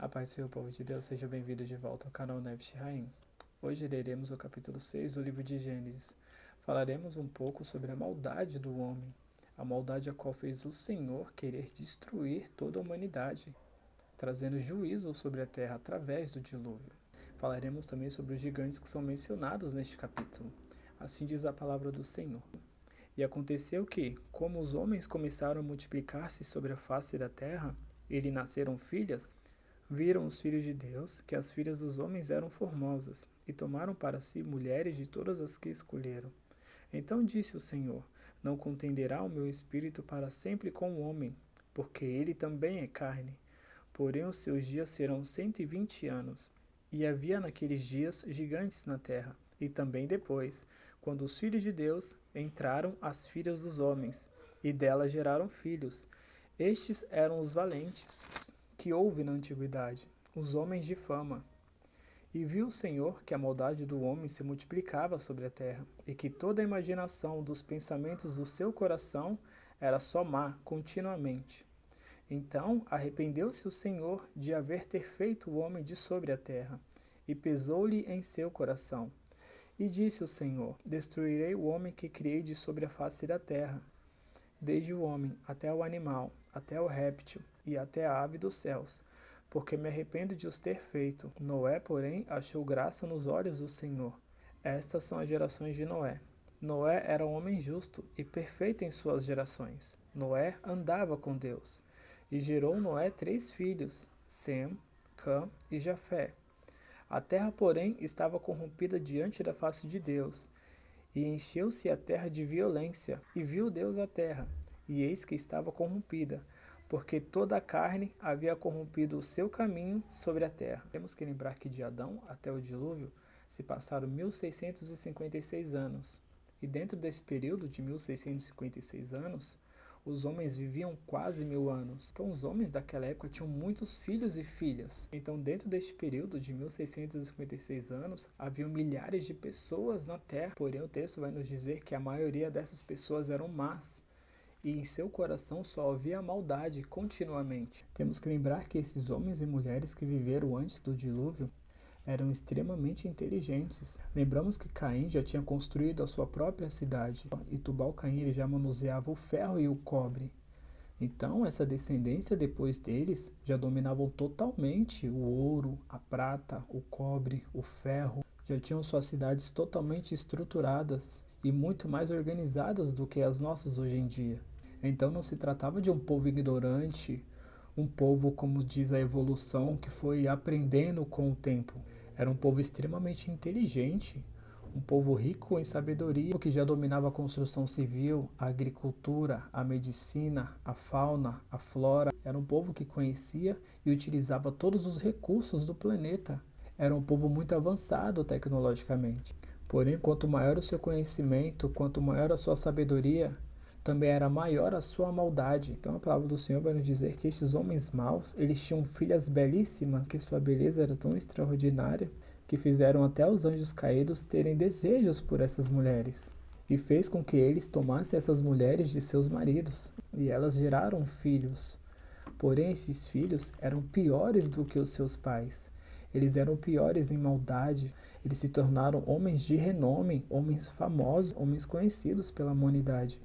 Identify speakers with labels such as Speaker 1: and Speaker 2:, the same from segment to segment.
Speaker 1: A paz do Senhor, povo de Deus, seja bem-vindo de volta ao canal Neves Raim. Hoje leremos o capítulo 6 do livro de Gênesis. Falaremos um pouco sobre a maldade do homem, a maldade a qual fez o Senhor querer destruir toda a humanidade, trazendo juízo sobre a terra através do dilúvio. Falaremos também sobre os gigantes que são mencionados neste capítulo. Assim diz a palavra do Senhor. E aconteceu que, como os homens começaram a multiplicar-se sobre a face da terra, e lhe nasceram filhas, viram os filhos de Deus que as filhas dos homens eram formosas, e tomaram para si mulheres de todas as que escolheram. Então disse o Senhor: Não contenderá o meu espírito para sempre com o homem, porque ele também é carne. Porém os seus dias serão 120 anos. E havia naqueles dias gigantes na terra, e também depois, quando os filhos de Deus entraram as filhas dos homens, e delas geraram filhos. Estes eram os valentes que houve na antiguidade, os homens de fama. E viu o Senhor que a maldade do homem se multiplicava sobre a terra, e que toda a imaginação dos pensamentos do seu coração era só má continuamente. Então arrependeu-se o Senhor de haver ter feito o homem de sobre a terra, e pesou-lhe em seu coração. E disse o Senhor: Destruirei o homem que criei de sobre a face da terra, desde o homem até o animal, até o réptil e até a ave dos céus, porque me arrependo de os ter feito. Noé, porém, achou graça nos olhos do Senhor. Estas são as gerações de Noé. Noé era um homem justo e perfeito em suas gerações. Noé andava com Deus. E gerou Noé 3 filhos, Sem, Cã e Jafé. A terra, porém, estava corrompida diante da face de Deus, e encheu-se a terra de violência, e viu Deus a terra, e eis que estava corrompida, porque toda a carne havia corrompido o seu caminho sobre a terra. Temos que lembrar que de Adão até o dilúvio se passaram 1656 anos, e dentro desse período de 1656 anos, os homens viviam quase 1000 anos. Então os homens daquela época tinham muitos filhos e filhas. Então dentro deste período de 1656 anos, haviam milhares de pessoas na Terra. Porém o texto vai nos dizer que a maioria dessas pessoas eram más. E em seu coração só havia maldade continuamente. Temos que lembrar que esses homens e mulheres que viveram antes do dilúvio eram extremamente inteligentes. Lembramos que Caim já tinha construído a sua própria cidade, e Tubal-Caim ele já manuseava o ferro e o cobre. Então essa descendência depois deles já dominavam totalmente o ouro, a prata, o cobre, o ferro. Já tinham suas cidades totalmente estruturadas e muito mais organizadas do que as nossas hoje em dia. Então não se tratava de um povo ignorante, um povo, como diz a evolução, que foi aprendendo com o tempo. Era um povo extremamente inteligente, um povo rico em sabedoria, que já dominava a construção civil, a agricultura, a medicina, a fauna, a flora. Era um povo que conhecia e utilizava todos os recursos do planeta. Era um povo muito avançado tecnologicamente. Porém, quanto maior o seu conhecimento, quanto maior a sua sabedoria, também era maior a sua maldade. Então a palavra do Senhor vai nos dizer que estes homens maus, eles tinham filhas belíssimas, que sua beleza era tão extraordinária, que fizeram até os anjos caídos terem desejos por essas mulheres. E fez com que eles tomassem essas mulheres de seus maridos, e elas geraram filhos. Porém esses filhos eram piores do que os seus pais. Eles eram piores em maldade. Eles se tornaram homens de renome, homens famosos, homens conhecidos pela humanidade.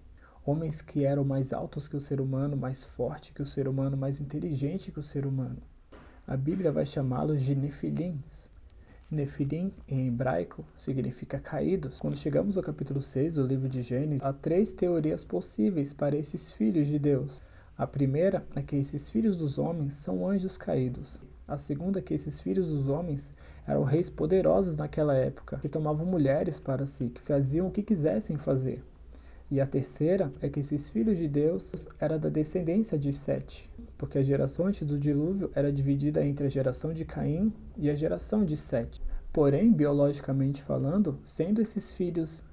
Speaker 1: Homens que eram mais altos que o ser humano, mais forte que o ser humano, mais inteligente que o ser humano. A Bíblia vai chamá-los de Nefilins. Nefilim, em hebraico, significa caídos. Quando chegamos ao capítulo 6 do livro de Gênesis, há 3 teorias possíveis para esses filhos de Deus. A primeira é que esses filhos dos homens são anjos caídos. A segunda é que esses filhos dos homens eram reis poderosos naquela época, que tomavam mulheres para si, que faziam o que quisessem fazer. E a terceira é que esses filhos de Deus eram da descendência de Sete, porque a geração antes do dilúvio era dividida entre a geração de Caim e a geração de Sete. Porém, biologicamente falando, sendo esses filhos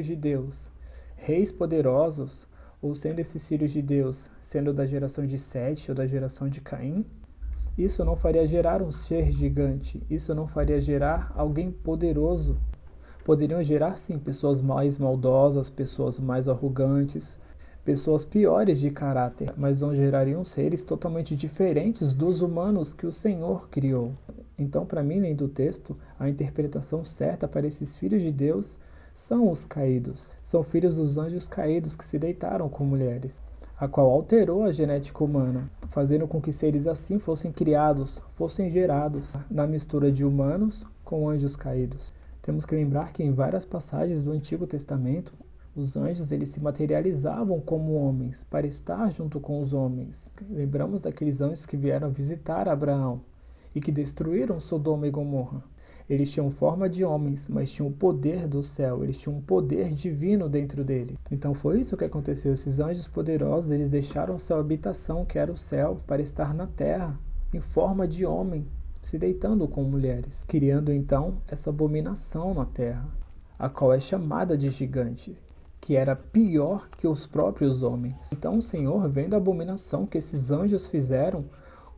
Speaker 1: de Deus reis poderosos, ou sendo esses filhos de Deus sendo da geração de Sete ou da geração de Caim, isso não faria gerar um ser gigante, isso não faria gerar alguém poderoso. Poderiam gerar, sim, pessoas mais maldosas, pessoas mais arrogantes, pessoas piores de caráter, mas não gerariam seres totalmente diferentes dos humanos que o Senhor criou. Então, para mim, lendo o texto, a interpretação certa para esses filhos de Deus são os caídos. São filhos dos anjos caídos que se deitaram com mulheres, a qual alterou a genética humana, fazendo com que seres assim fossem criados, fossem gerados na mistura de humanos com anjos caídos. Temos que lembrar que em várias passagens do Antigo Testamento, os anjos eles se materializavam como homens, para estar junto com os homens. Lembramos daqueles anjos que vieram visitar Abraão e que destruíram Sodoma e Gomorra. Eles tinham forma de homens, mas tinham o poder do céu, eles tinham um poder divino dentro dele. Então foi isso que aconteceu. Esses anjos poderosos, eles deixaram sua habitação, que era o céu, para estar na terra, em forma de homem, se deitando com mulheres, criando então essa abominação na terra, a qual é chamada de gigante, que era pior que os próprios homens. Então o Senhor, vendo a abominação que esses anjos fizeram,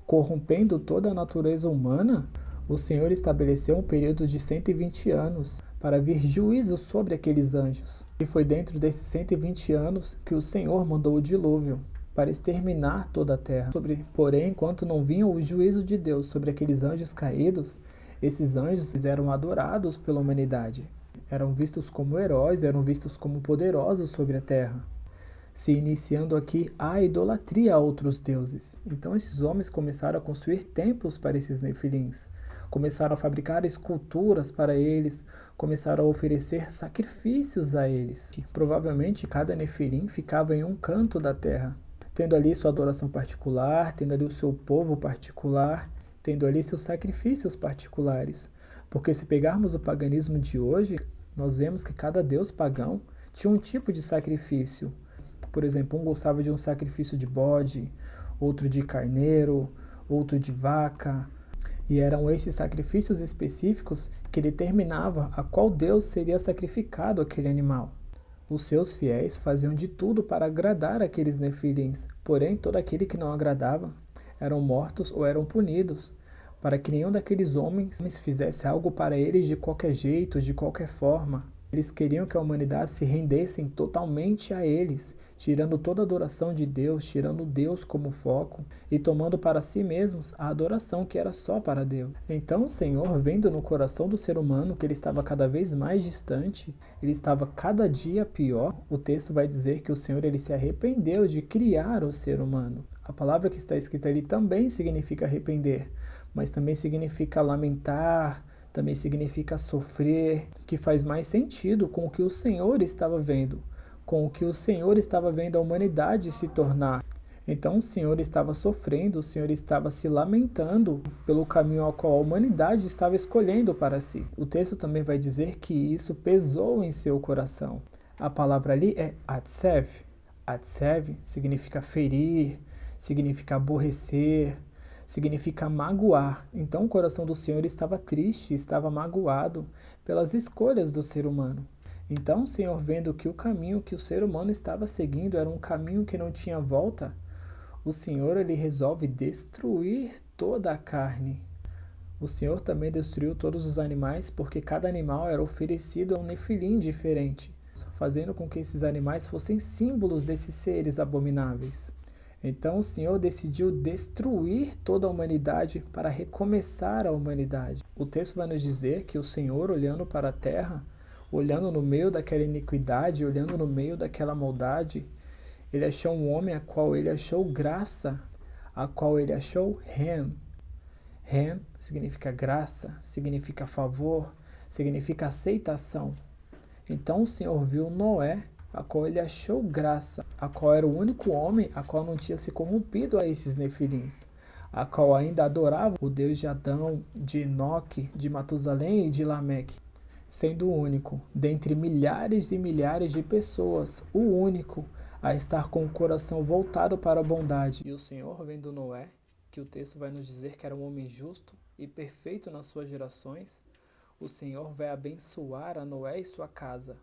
Speaker 1: corrompendo toda a natureza humana, o Senhor estabeleceu um período de 120 anos para vir juízo sobre aqueles anjos. E foi dentro desses 120 anos que o Senhor mandou o dilúvio para exterminar toda a terra. Porém, enquanto não vinha o juízo de Deus sobre aqueles anjos caídos, esses anjos eram adorados pela humanidade. Eram vistos como heróis, eram vistos como poderosos sobre a terra, se iniciando aqui a idolatria a outros deuses. Então esses homens começaram a construir templos para esses nefilins, começaram a fabricar esculturas para eles, começaram a oferecer sacrifícios a eles. Provavelmente cada nefilim ficava em um canto da terra, tendo ali sua adoração particular, tendo ali o seu povo particular, tendo ali seus sacrifícios particulares. Porque se pegarmos o paganismo de hoje, nós vemos que cada deus pagão tinha um tipo de sacrifício. Por exemplo, um gostava de um sacrifício de bode, outro de carneiro, outro de vaca. E eram esses sacrifícios específicos que determinava a qual deus seria sacrificado aquele animal. Os seus fiéis faziam de tudo para agradar aqueles nefilins, porém todo aquele que não agradava eram mortos ou eram punidos, para que nenhum daqueles homens fizesse algo para eles de qualquer jeito, de qualquer forma. Eles queriam que a humanidade se rendesse totalmente a eles, tirando toda a adoração de Deus, tirando Deus como foco e tomando para si mesmos a adoração que era só para Deus. Então o Senhor, vendo no coração do ser humano que ele estava cada vez mais distante, ele estava cada dia pior, o texto vai dizer que o Senhor ele se arrependeu de criar o ser humano. A palavra que está escrita ali também significa arrepender, mas também significa lamentar, também significa sofrer, que faz mais sentido com o que o Senhor estava vendo, com o que o Senhor estava vendo a humanidade se tornar. Então o Senhor estava sofrendo, o Senhor estava se lamentando pelo caminho ao qual a humanidade estava escolhendo para si. O texto também vai dizer que isso pesou em seu coração. A palavra ali é atsev. Atsev significa ferir, significa aborrecer, significa magoar. Então o coração do Senhor estava triste, estava magoado pelas escolhas do ser humano. Então o Senhor, vendo que o caminho que o ser humano estava seguindo era um caminho que não tinha volta, o Senhor ele resolve destruir toda a carne. O Senhor também destruiu todos os animais porque cada animal era oferecido a um nefilim diferente, fazendo com que esses animais fossem símbolos desses seres abomináveis. Então o Senhor decidiu destruir toda a humanidade para recomeçar a humanidade. O texto vai nos dizer que o Senhor, olhando para a terra, olhando no meio daquela iniquidade, olhando no meio daquela maldade, ele achou um homem a qual ele achou graça, a qual ele achou ren. Ren significa graça, significa favor, significa aceitação. Então o Senhor viu Noé, a qual ele achou graça, a qual era o único homem a qual não tinha se corrompido a esses nefilins, a qual ainda adorava o Deus de Adão, de Enoque, de Matusalém e de Lameque, sendo o único, dentre milhares e milhares de pessoas, o único a estar com o coração voltado para a bondade. E o Senhor, vendo Noé, que o texto vai nos dizer que era um homem justo e perfeito nas suas gerações, o Senhor vai abençoar a Noé e sua casa,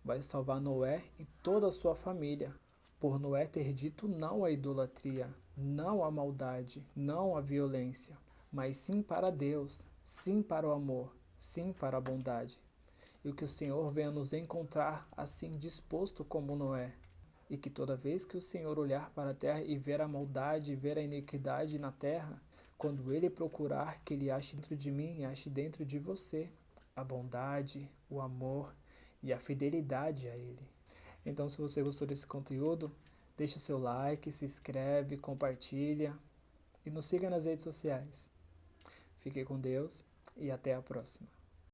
Speaker 1: vai salvar Noé e toda a sua família, por Noé ter dito não à idolatria, não à maldade, não à violência, mas sim para Deus, sim para o amor, sim para a bondade. E que o Senhor venha nos encontrar assim disposto como Noé, e que toda vez que o Senhor olhar para a terra e ver a maldade, ver a iniquidade na terra, quando Ele procurar, que Ele ache dentro de mim e ache dentro de você a bondade, o amor e a fidelidade a Ele. Então, se você gostou desse conteúdo, deixa o seu like, se inscreve, compartilha e nos siga nas redes sociais. Fique com Deus e até a próxima.